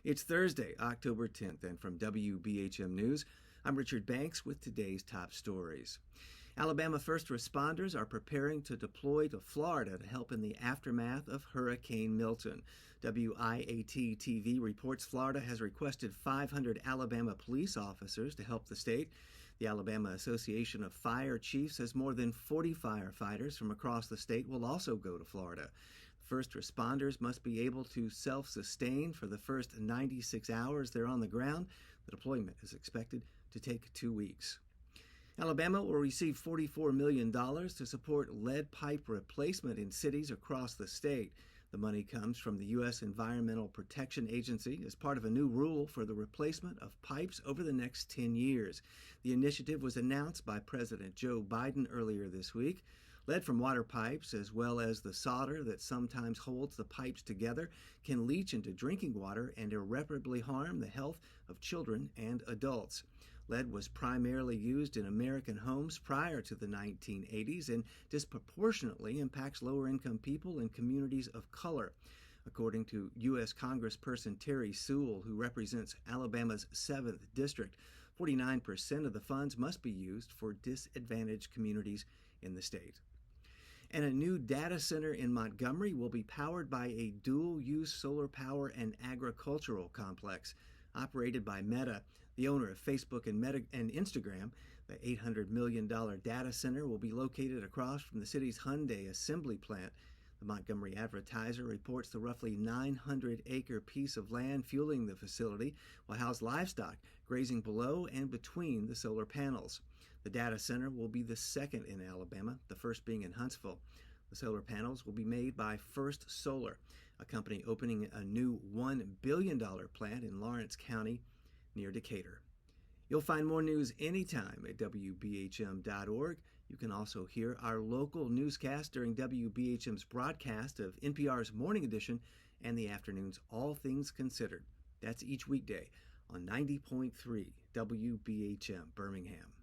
It's Thursday, October 10th, and from WBHM News, I'm Richard Banks with today's top stories. Alabama first responders are preparing to deploy to Florida to help in the aftermath of Hurricane Milton. WIAT-TV reports Florida has requested 500 Alabama police officers to help the state. The Alabama Association of Fire Chiefs says more than 40 firefighters from across the state will also go to Florida. First responders must be able to self-sustain for the first 96 hours they're on the ground. The deployment is expected to take 2 weeks. Alabama will receive $44 million to support lead pipe replacement in cities across the state. The money comes from the U.S. Environmental Protection Agency as part of a new rule for the replacement of pipes over the next 10 years. The initiative was announced by President Joe Biden earlier this week. Lead from water pipes, as well as the solder that sometimes holds the pipes together, can leach into drinking water and irreparably harm the health of children and adults. Lead was primarily used in American homes prior to the 1980s and disproportionately impacts lower-income people and communities of color. According to U.S. Congressperson Terry Sewell, who represents Alabama's 7th District, 49% of the funds must be used for disadvantaged communities in the state. And a new data center in Montgomery will be powered by a dual-use solar power and agricultural complex. Operated by Meta, the owner of Facebook and Instagram, the $800 million data center will be located across from the city's Hyundai assembly plant. The Montgomery Advertiser reports the roughly 900-acre piece of land fueling the facility will house livestock grazing below and between the solar panels. The data center will be the second in Alabama, the first being in Huntsville. The solar panels will be made by First Solar, a company opening a new $1 billion plant in Lawrence County near Decatur. You'll find more news anytime at WBHM.org. You can also hear our local newscast during WBHM's broadcast of NPR's Morning Edition and the afternoon's All Things Considered. That's each weekday on 90.3 WBHM Birmingham.